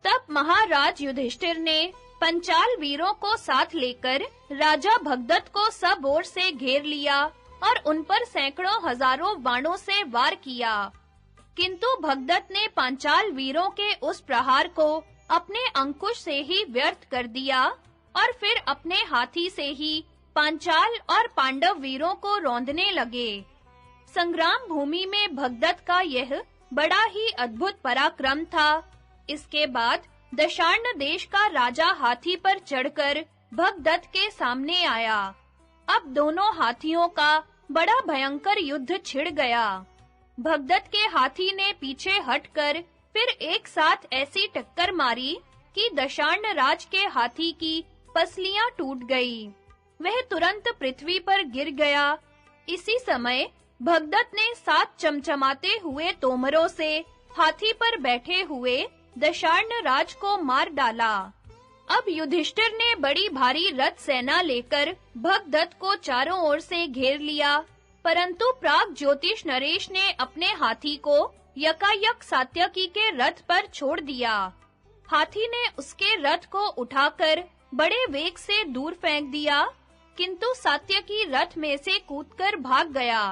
तब महाराज युधिष्ठिर ने पंचाल वीरों को साथ लेकर राजा भगदत्त को सब ओर से घेर लिया और उन पर सैकड़ों हजारों बाणों से वार किया। किंतु भगदत्त ने पांचाल वीरों के उस प्रहार को अपने अंकुश से ही व्यर्थ कर दिया और फिर अपने हाथी से ही पांचाल और पांडव वीरों को रौंदने लगे। संग्राम भूमि में भगदत्त का यह बड़ा ही अद्भुत पराक्रम था। इसके बाद दशार्ण देश का राजा हाथी पर चढ़कर भगदत्त के सामने आया। अब दोनों हाथियों का बड़ा भयंकर युद्ध छिड़ गया। भगदत्त के हाथी ने पीछे हटकर फिर एक साथ ऐसी टक्कर मारी कि दशार्ण राज के हाथी की पसलियां टूट गई। वह तुरंत पृथ्वी पर गिर गया। इसी समय भगदत्त ने 7 चमचमाते हुए तोमरों से हाथी पर बैठे हुए दशार्ण राज को मार डाला। अब युधिष्ठिर ने बड़ी भारी रथ सेना लेकर भगदत्त को चारों ओर से घेर लिया, परंतु प्राग ज्योतिष नरेश ने अपने हाथी को यकायक सात्यकी के रथ पर छोड़ दिया। हाथी ने उसके रथ को उठाकर बड़े वेग से दूर फेंक दिया, किंतु सात्यकी रथ में से कूदकर भाग गया।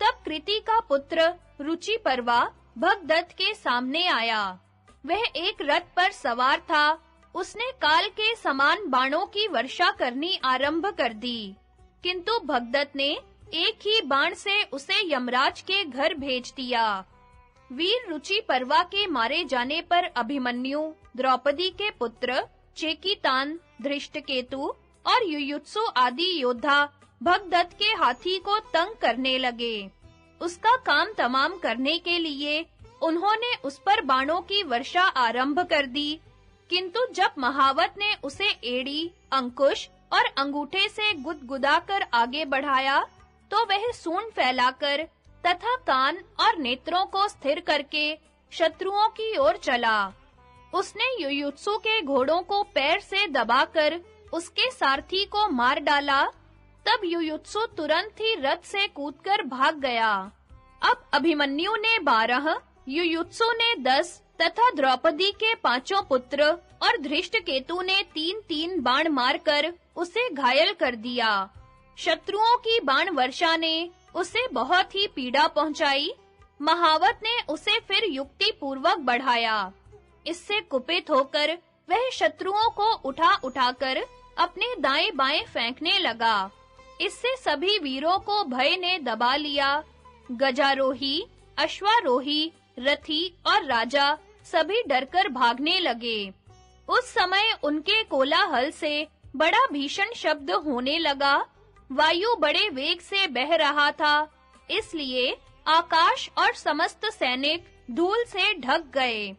तब कृति का पुत्र रुचिपर्वा भगदत्त के सामने आया। वह एक रथ पर सवार था। उसने काल के समान बाणों की वर्षा करनी आरंभ कर दी, किंतु भगदत्त ने एक ही बाण से उसे यमराज के घर भेज दिया। वीर रुचिपर्वा के मारे जाने पर अभिमन्यु, द्रौपदी के पुत्र चेकितान, धृष्टकेतु और युयुत्सु आदि योद्धा भगदत्त के हाथी को तंग करने लगे। उसका काम तमाम करने के लिए उन्होंने उस पर बाणों की वर्षा आरंभ कर दी, किंतु जब महावत ने उसे एड़ी, अंकुश और अंगूठे से गुदगुदाकर आगे बढ़ाया, तो वह सूंड फैलाकर तथा कान और नेत्रों को स्थिर करके शत्रुओं की ओर चला। उसने युयुत्सु के घोड़ों को पैर से दबाकर उसके सारथी को मार डाला। तब युयुत्सु तुरंत ही रथ से कूदकर भाग गया। अब अभिमन्यु ने 12, युयुत्सु ने 10 तथा द्रौपदी के 5 पुत्र और धृष्टकेतु ने 3-3 बाण मारकर उसे घायल कर दिया। शत्रुओं की बाण वर्षा ने उसे बहुत ही पीड़ा पहुंचाई। महावत ने उसे फिर युक्ति पूर्वक बढ़ाया। इससे कुपित होकर वह शत्रुओं को उठाकर अपने दाएं-बाएं फेंकने लगा। इससे सभी वीरों को भय ने दबा लिया। गजारोही, अश्वारोही, रथी और राजा सभी डरकर भागने लगे। उस समय उनके कोलाहल से बड़ा भीषण शब्द होने लगा। वायु बड़े वेग से बह रहा था, इसलिए आकाश और समस्त सैनिक धूल से ढक गए।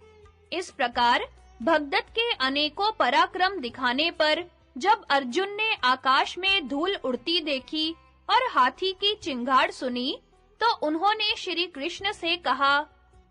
इस प्रकार भगदत्त के अनेकों पराक्रम दिखाने पर जब अर्जुन ने आकाश में धूल उड़ती देखी और हाथी की चिंगाड़ सुनी, तो उन्होंने श्री कृष्ण से कहा,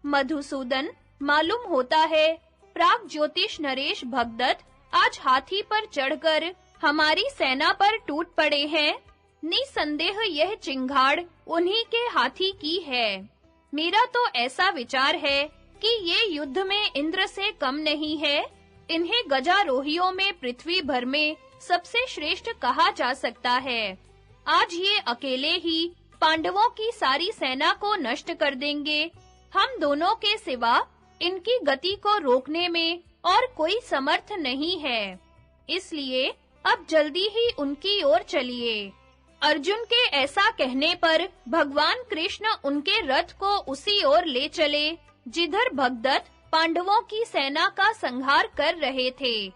मधुसूदन, मालूम होता है प्राग ज्योतिष नरेश भगदत्त आज हाथी पर चढ़कर हमारी सेना पर टूट पड़े हैं। निसंदेह यह चिंगाड़ उन्हीं के हाथी की है। मेरा तो ऐसा विचार है कि ये युद्ध में इंद्र से कम नहीं है। इन्हें गजारोहियों में पृथ्वी भर में सबसे श्रेष्ठ कहा जा सकता है। आज ये अकेले ही पांडवों की सारी सेना को नष्ट कर देंगे। हम दोनों के सिवा इनकी गति को रोकने में और कोई समर्थ नहीं है। इसलिए अब जल्दी ही उनकी ओर चलिए। अर्जुन के ऐसा कहने पर भगवान कृष्ण उनके रथ को उसी ओर ले चले जिधर भगदत्त पांडवों की सेना का संहार कर रहे थे।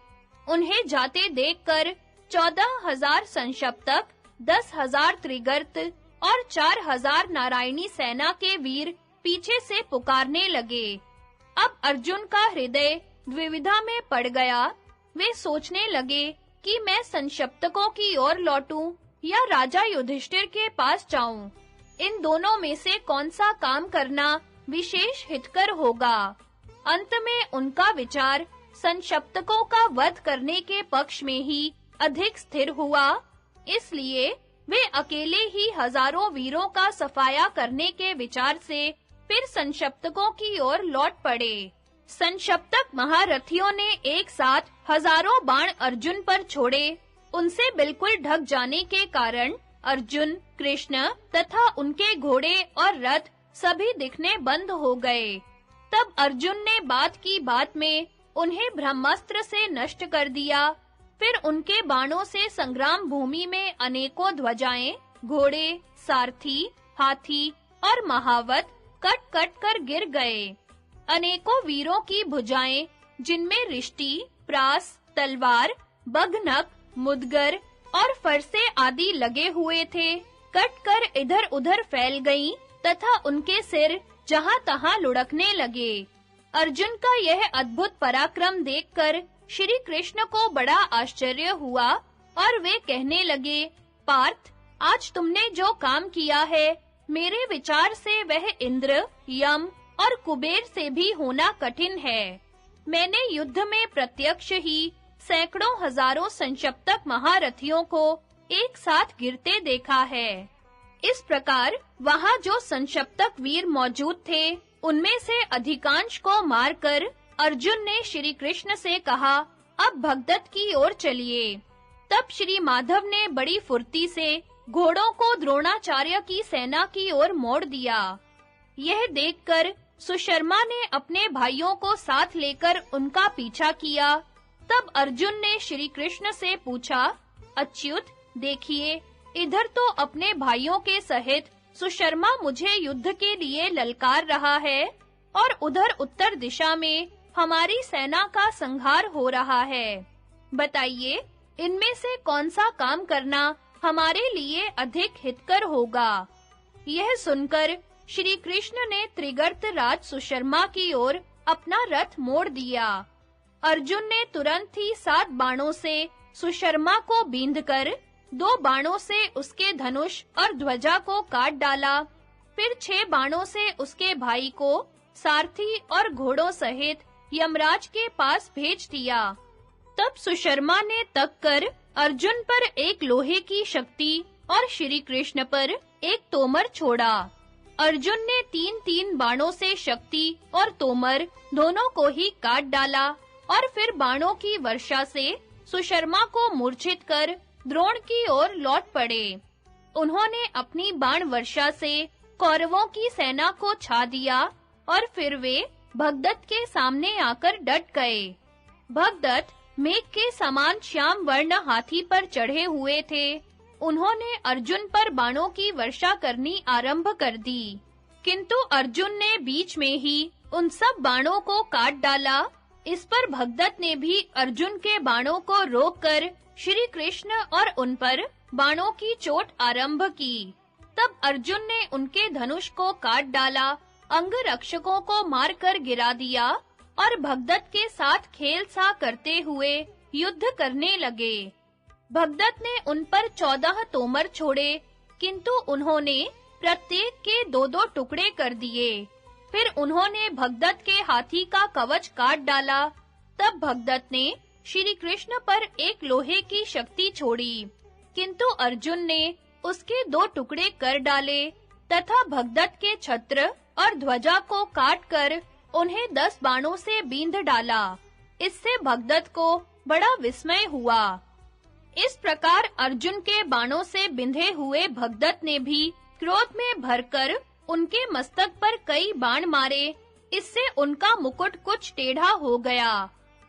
उन्हें जाते देखकर 14,000 संशप्तक, 10,000 त्रिगर्त और 4,000 नारायणी सेना के वीर पीछे से पुकारने लगे। अब अर्जुन का हृदय द्विविधा में पड़ गया। वे सोचने लगे कि मैं संशप्तकों की ओर लौटूं या राजा युधिष्ठिर के पास जाऊं। इन दोनों में से कौन सा काम करना विशेष हितकर होगा। अंत में उनका विचार संशप्तकों का वध करने के पक्ष में ही अधिक स्थिर हुआ। इसलिए वे अकेले ही हजारों वीरों का सफाया करने के विचार से फिर संशप्तकों की ओर लौट पड़े। संशप्तक महारथियों ने एक साथ हजारों बाण अर्जुन पर छोड़े। उनसे बिल्कुल ढक जाने के कारण अर्जुन, कृष्ण तथा उनके घोड़े और रथ सभी दिखने बंद हो गए। तब अर्जुन ने बात की बात में उन्हें ब्रह्मास्त्र से नष्ट कर दिया। फिर उनके बाणों से संग्राम भूमि में अनेकों ध्वजाएं, घोड़े, सारथी, हाथी और महावत कट-कट कर गिर गए। अनेकों वीरों की भुजाएं, जिनमें रिष्टि, प्रास, तलवार, बघनक, मुदगर और फरसे आदि लगे हुए थे, कट-कर इधर-उधर फैल गईं तथा उनके सिर जहां-तहां लुढ़कने लगे। अर्जुन का यह अद्भुत पराक्रम देखकर श्री कृष्ण को बड़ा आश्चर्य हुआ और वे कहने लगे, पार्थ, आज तुमने जो काम किया है, मेरे विचार से वह इंद्र, यम और कुबेर से भी होना कठिन है। मैंने युद्ध में प्रत्यक्ष ही सैकड़ों हजारों संशप्तक महारथियों को एक साथ गिरते देखा है। इस प्रकार वहां जो संशप्तक वीर मौजूद थे, उनमें से अधिकांश को मारकर अर्जुन ने श्री कृष्ण से कहा, अब भगदत्त की ओर चलिए। तब श्री माधव ने बड़ी फुर्ती से घोड़ों को द्रोणाचार्य की सेना की ओर मोड़ दिया। यह देखकर सुशर्मा ने अपने भाइयों को साथ लेकर उनका पीछा किया। तब अर्जुन ने श्री कृष्ण से पूछा, अच्युत, देखिए, इधर तो अपने भाइयों के सहित सुशर्मा मुझे युद्ध के लिए ललकार रहा है और उधर उत्तर दिशा में हमारी सेना का संहार हो रहा है। बताइए, इनमें से कौन सा काम करना हमारे लिए अधिक हितकर होगा? यह सुनकर श्री कृष्ण ने त्रिगर्त राज सुशर्मा की ओर अपना रथ मोड़ दिया। अर्जुन ने तुरंत ही 7 बाणों से सुशर्मा को बींधकर 2 बाणों से उसके धनुष और ध्वजा को काट डाला। फिर 6 बाणों से उसके भाई को सारथी और घोड़ों सहित यमराज के पास भेज दिया। तब सुशर्मा ने तक कर अर्जुन पर एक लोहे की शक्ति और श्री कृष्ण पर एक तोमर छोड़ा। अर्जुन ने 3-3 बाणों से शक्ति और तोमर दोनों को ही काट डाला और फिर बाणों की वर्षा से सुशर्मा को मूर्छित कर द्रोण की ओर लौट पड़े। उन्होंने अपनी बाण वर्षा से कौरवों की सेना को छा दिया और फिर वे भगदत्त के सामने आकर डट गए। भगदत्त मेघ के समान श्याम वर्ण हाथी पर चढ़े हुए थे। उन्होंने अर्जुन पर बाणों की वर्षा करनी आरंभ कर दी, किंतु अर्जुन ने बीच में ही उन सब बाणों को काट डाला। इस पर भगदत्त ने भी अर्जुन के बाणों को रोककर श्री कृष्ण और उन पर बाणों की चोट आरंभ की। तब अर्जुन ने उनके धनुष को काट डाला, अंगरक्षकों को मारकर गिरा दिया और भगदत्त के साथ खेल सा करते हुए युद्ध करने लगे। भगदत्त ने उन पर 14 तोमर छोड़े, किंतु उन्होंने प्रत्येक के 2-2 टुकड़े कर दिए। फिर उन्होंने भगदत्त के हाथी का कवच काट डाला। तब भगदत्त ने श्री कृष्ण पर एक लोहे की शक्ति छोड़ी, किंतु अर्जुन ने उसके 2 टुकड़े कर डाले तथा भगदत्त के छत्र और ध्वजा को काटकर उन्हें 10 बाणों से बींध डाला। इससे भगदत्त को बड़ा विस्मय हुआ। इस प्रकार अर्जुन के बाणों से बिंधे हुए भगदत्त ने भी क्रोध में भरकर उनके मस्तक पर कई बाण मारे। इससे उनका मुकुट कुछ टेढ़ा हो गया।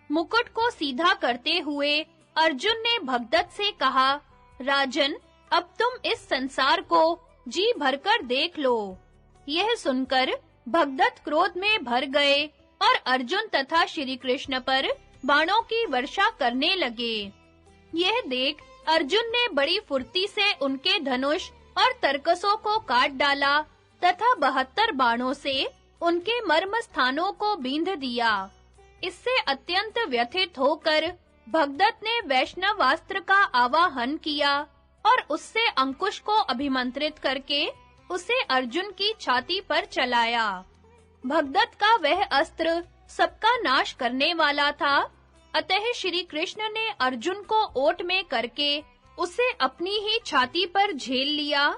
मुकुट को सीधा करते हुए अर्जुन ने भगदत्त से कहा, राजन, अब तुम इस संसार को जी भरकर देख लो। यह सुनकर भगदत्त क्रोध में भर गए और अर्जुन तथा श्री कृष्ण पर बाणों की वर्षा करने लगे। यह देख अर्जुन ने बड़ी फुर्ती से उनके धनुष और तरकसों को काट डाला तथा 72 बाणों से उनके मर्म स्थानों को बींध दिया। इससे अत्यंत व्यथित होकर भगदत्त ने वैष्णवास्त्र का आवाहन किया और उससे अंकुश को अभिमंत्रित करके उसे अर्जुन की छाती पर चलाया। भगदत्त का वह अस्त्र सबका नाश करने वाला था, अतः श्री कृष्ण ने अर्जुन को ओट में करके उसे अपनी ही छाती पर झेल लिया।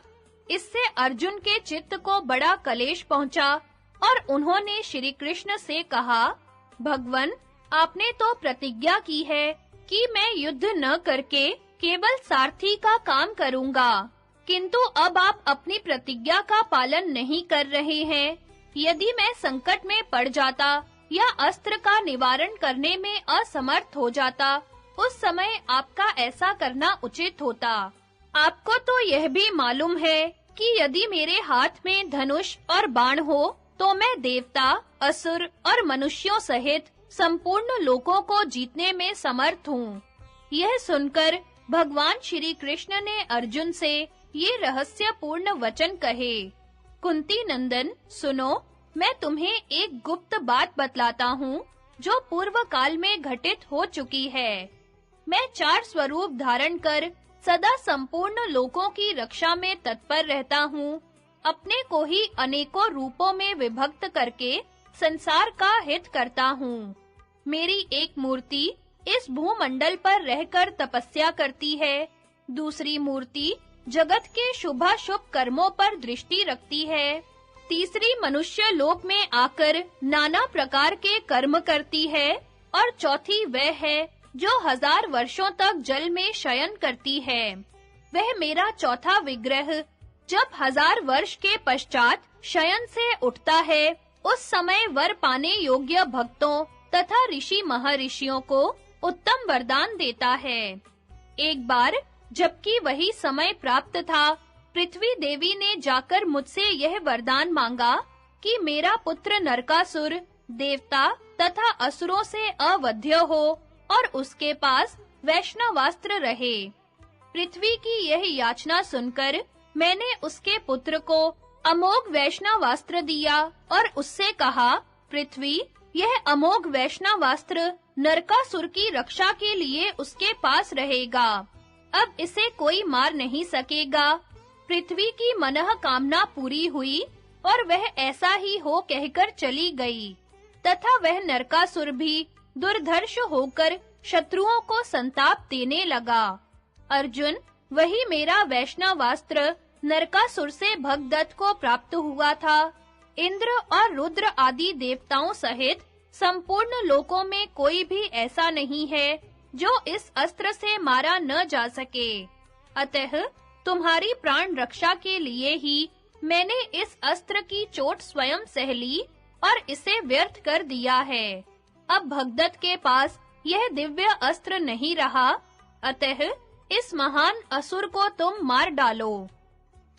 इससे अर्जुन के चित्त को बड़ा कलेश पहुंचा और उन्होंने श्री कृष्ण से कहा, भगवन, आपने तो प्रतिज्ञा की है कि मैं युद्ध न करके केवल सारथी का काम करूंगा, किंतु अब आप अपनी प्रतिज्ञा का पालन नहीं कर रहे हैं। यदि मैं संकट में पड़ जाता या अस्त्र का निवारण करने में असमर्थ हो जाता, उस समय आपका ऐसा करना उचित होता। आपको तो यह भी मालूम है कि यदि मेरे हाथ में धनुष और बाण हो, तो मैं देवता, असुर और मनुष्यों सहित संपूर्ण लोकों को जीतने में समर्थ हूँ। यह सुनकर भगवान श्री कृष्ण ने अर्जुन से ये रहस्यपूर्ण वचन कहे। कुंती नंदन, सुनो, मैं तुम्हें एक गुप्त बात बतलाता हूँ, जो पूर्व काल में घटित हो चुकी है। मैं 4 स्वरूप धारण कर सदा संपूर्ण लोकों की रक्षा में तत्पर रहता हूँ। अपने को ही अनेकों रूपों में विभक्त करके संसार का हित करता हूँ। मेरी एक मूर्ति इस भूमंडल पर रहकर तपस्या करती है, दूसरी मूर्ति जगत के शुभाशुभ कर्मों पर दृष्टि रखती है, तीसरी मनुष्य लोक में आकर नाना प्रकार के कर्म करती है, और चौथी वह है जो 1000 वर्षों तक जल में शयन करती है। वह मेरा चौथा विग्रह जब 1000 वर्ष के पश्चात शयन से उठता है, उस समय वर पाने योग्य भक्तों तथा ऋषि महर्षियों को उत्तम वरदान देता है। एक बार जबकि वही समय प्राप्त था, पृथ्वी देवी ने जाकर मुझसे यह वरदान मांगा कि मेरा पुत्र नरकासुर देवता तथा असुरों से अवध्य हो और उसके पास वैष्णवास्त्र रहे। पृथ्वी की यह याचना सुनकर मैंने उसके पुत्र को अमोघ वैष्णवास्त्र दिया और उससे कहा, पृथ्वी, यह अमोघ वैष्णवास्त्र नरकासुर की रक्षा के लिए उसके पास रहेगा। अब इसे कोई मार नहीं सकेगा। पृथ्वी की मनः कामना पूरी हुई और वह ऐसा ही हो कहकर चली गई, तथा वह नरकासुर भी दुर्धर्ष होकर शत्रुओं को संताप देने लगा। अर्जुन, वही मेरा वैष्णवास्त्र नरकासुर से भगदत्त को प्राप्त हुआ था। इंद्र और रुद्र आदि देवताओं सहित संपूर्ण लोकों में कोई भी ऐसा नहीं है जो इस अस्त्र से मारा न जा सके। अतः तुम्हारी प्राण रक्षा के लिए ही मैंने इस अस्त्र की चोट स्वयं सह ली और इसे व्यर्थ कर दिया है। अब भगदत्त के पास यह दिव्य अस्त्र नहीं रहा, अतः इस महान असुर को तुम मार डालो।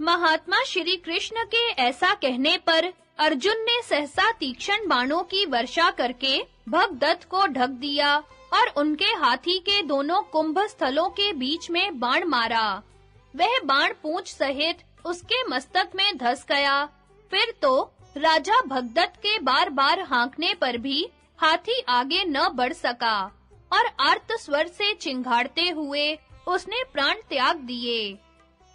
महात्मा श्री कृष्ण के ऐसा कहने पर अर्जुन ने सहसा तीक्ष्ण बाणों की वर्षा करके भगदत्त को ढक दिया और उनके हाथी के दोनों कुंभ स्थलों के बीच में बाण मारा। वह बाण पूंछ सहित उसके मस्तक में धस गया। फिर तो राजा भगदत्त के बार-बार हाँकने पर भी हाथी आगे न बढ़ सका और आर्त स्वर से चिंघाड़ते हुए उसने प्राण त्याग दिए।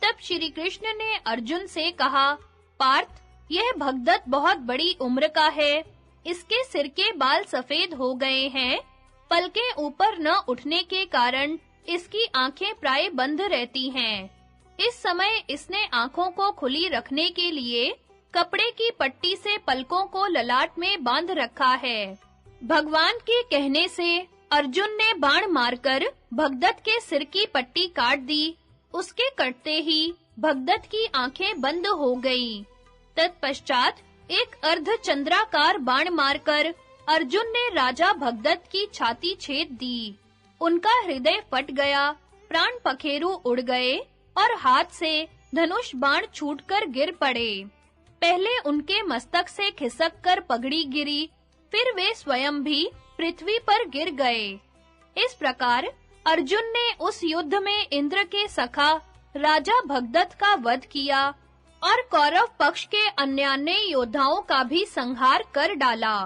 तब श्री कृष्ण ने अर्जुन से कहा, पार्थ, यह भगदत्त बहुत बड़ी उम्र का है। इसके सिर के बाल सफेद हो गए हैं। पलकें ऊपर न उठने के कारण इसकी आंखें प्राय बंद रहती हैं। इस समय इसने आंखों को खुली रखने के लिए कपड़े की पट्टी से पलकों को ललाट में बांध रखा है। भगवान के कहने से अर्जुन ने बाण मारकर भगदत्त के सिर की पट्टी काट दी। उसके कटते ही भगदत्त की आंखें बंद हो गईं। तत्पश्चात एक अर्धचंद्राकार बाण मारकर अर्जुन ने राजा भगदत्त की छाती छेद दी। उनका हृदय फट गया, प्राण पखेरु उड़ गए और हाथ से धनुष बाण छूटकर गिर पड़े। पहले उनके मस्तक से खिसककर पगड़ी गिरी, फिर वे स्वयं भी पृथ्वी पर गिर गए। इस प्रकार अर्जुन ने उस युद्ध में इंद्र के सखा राजा भगदत्त का वध किया और कौरव पक्ष के अन्यान्य योद्धाओं का भी संहार कर डाला।